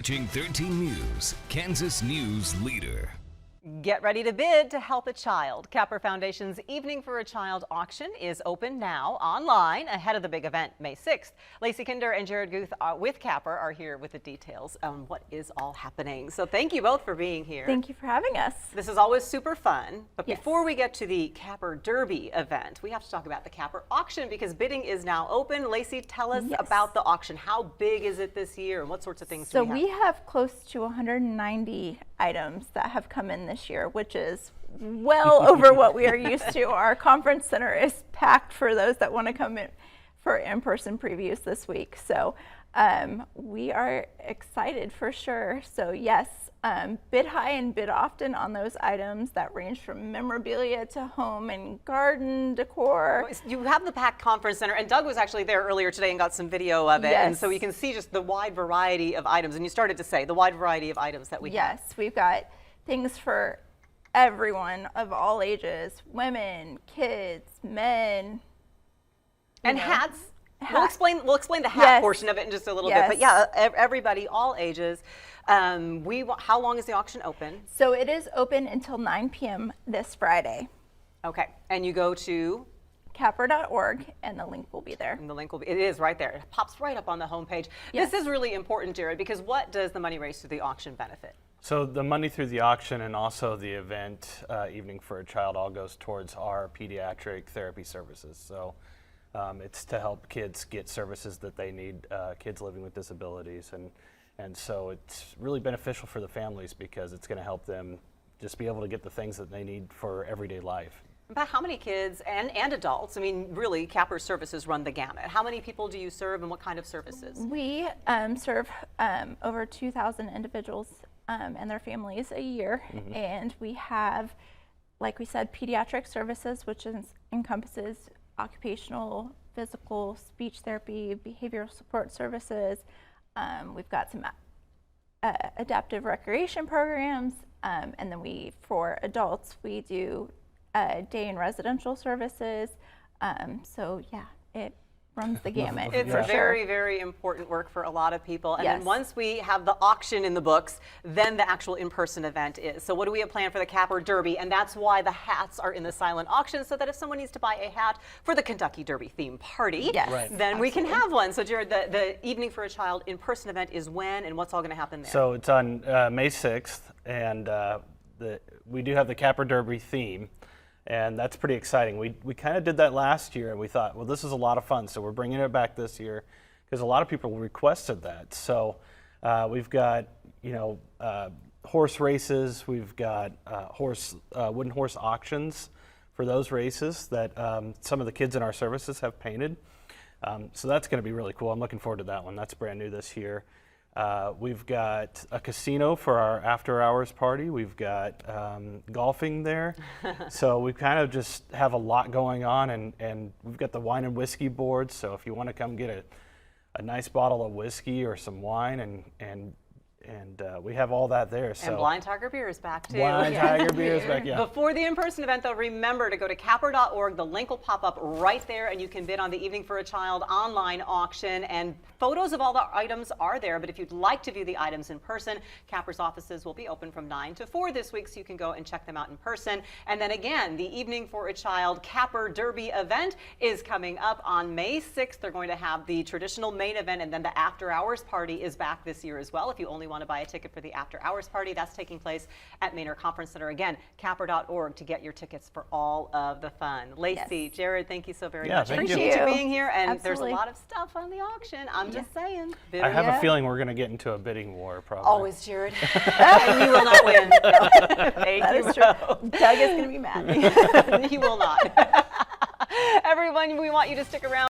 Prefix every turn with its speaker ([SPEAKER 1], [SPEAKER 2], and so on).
[SPEAKER 1] Watching 13 News, Kansas News Leader.
[SPEAKER 2] Get ready to bid to help a child. Capper Foundation's Evening for a Child auction is open now online ahead of the big event May 6th. Lacey Kinder and Jared Guth with Capper are here with the details on what is all happening. So thank you both for being here.
[SPEAKER 3] Thank you for having us.
[SPEAKER 2] This is always super fun, but
[SPEAKER 3] Yes.
[SPEAKER 2] before we get to the Capper Derby event, we have to talk about the Capper auction because bidding is now open. Lacey, tell us
[SPEAKER 3] Yes.
[SPEAKER 2] about the auction. How big is it this year and what sorts of things
[SPEAKER 3] So
[SPEAKER 2] do we have?
[SPEAKER 3] we have close to 190 items that have come in this year, which is well over what we are used to. Our conference center is packed for those that want to come in for in-person previews this week. So we are excited for sure. So yes, bid high and bid often on those items that range from memorabilia to home and garden decor.
[SPEAKER 2] You have the packed conference center, and Doug was actually there earlier today and got some video of it.
[SPEAKER 3] Yes.
[SPEAKER 2] And so you can see just the wide variety of items. And you started to say the wide variety of items that we have.
[SPEAKER 3] Yes, we've got things for everyone of all ages, women, kids, men.
[SPEAKER 2] And
[SPEAKER 3] know.
[SPEAKER 2] hats.
[SPEAKER 3] Hats.
[SPEAKER 2] We'll explain the hat
[SPEAKER 3] Yes.
[SPEAKER 2] portion of it in just a little
[SPEAKER 3] Yes.
[SPEAKER 2] bit. But yeah, everybody, all ages. How long is the auction open?
[SPEAKER 3] So it is open until 9 p.m. this Friday.
[SPEAKER 2] Okay, and you go to,
[SPEAKER 3] Capper.org, and the link will be there.
[SPEAKER 2] and the link will be, it is right there. It pops right up on the homepage.
[SPEAKER 3] Yes.
[SPEAKER 2] This is really important, Jared, because what does the money raised through the auction benefit?
[SPEAKER 4] So the money through the auction and also the event, Evening for a Child, all goes towards our pediatric therapy services. So it's to help kids get services that they need, kids living with disabilities. And so it's really beneficial for the families because it's going to help them just be able to get the things that they need for everyday life.
[SPEAKER 2] About how many kids and adults, I mean, really, Capper services run the gamut. How many people do you serve and what kind of services?
[SPEAKER 3] We serve over 2,000 individuals and their families a year.
[SPEAKER 4] Mm-hmm.
[SPEAKER 3] And we have, like we said, pediatric services, which encompasses occupational, physical, speech therapy, behavioral support services. We've got some adaptive recreation programs. And then for adults, we do day and residential services. So yeah, it runs the gamut.
[SPEAKER 2] It's
[SPEAKER 3] for
[SPEAKER 2] a
[SPEAKER 3] sure.
[SPEAKER 2] very, very important work for a lot of people. And
[SPEAKER 3] Yes.
[SPEAKER 2] then once we have the auction in the books, then the actual in-person event is. So what do we have planned for the Capper Derby? And that's why the hats are in the silent auction, so that if someone needs to buy a hat for the Kentucky Derby theme party,
[SPEAKER 3] Yes.
[SPEAKER 4] Right.
[SPEAKER 2] then we can have one. So Jared, the Evening for a Child in-person event is when and what's all going to happen there?
[SPEAKER 4] So it's on May 6th, and we do have the Capper Derby theme. And that's pretty exciting. We kind of did that last year, and we thought, well, this is a lot of fun, so we're bringing it back this year because a lot of people requested that. So we've got, horse races. We've got wooden horse auctions for those races that some of the kids in our services have painted. So that's going to be really cool. I'm looking forward to that one. That's brand new this year. We've got a casino for our after-hours party. We've got golfing there. So we kind of just have a lot going on, and we've got the wine and whiskey board. So if you want to come get a nice bottle of whiskey or some wine, and we have all that there. So
[SPEAKER 2] and Blind Tiger Beer is back too.
[SPEAKER 4] Blind Tiger Beer is back, yeah.
[SPEAKER 2] Before the in-person event, though, remember to go to capper.org. The link will pop up right there, and you can bid on the Evening for a Child online auction. And photos of all the items are there. But if you'd like to view the items in person, Capper's offices will be open from 9 to 4 this week, so you can go and check them out in person. And then again, the Evening for a Child Capper Derby event is coming up on May 6th. They're going to have the traditional main event, and then the after-hours party is back this year as well. If you only want to buy a ticket for the after-hours party, that's taking place at Manor Conference Center. Again, capper.org to get your tickets for all of the fun. Lacey,
[SPEAKER 3] Yes.
[SPEAKER 2] Jared, thank you so very
[SPEAKER 4] Yeah,
[SPEAKER 2] much.
[SPEAKER 4] thank you.
[SPEAKER 2] Appreciate you
[SPEAKER 3] Thank you.
[SPEAKER 2] being here. And
[SPEAKER 3] Absolutely.
[SPEAKER 2] there's a lot of stuff on the auction. I'm just saying.
[SPEAKER 4] I have
[SPEAKER 3] Yeah.
[SPEAKER 4] a feeling we're going to get into a bidding war, probably.
[SPEAKER 2] Always, Jared. And you will not win. No. Thank
[SPEAKER 3] That
[SPEAKER 2] you
[SPEAKER 3] is true.
[SPEAKER 2] both.
[SPEAKER 3] Doug is going to be mad.
[SPEAKER 2] He will not. Everyone, we want you to stick around.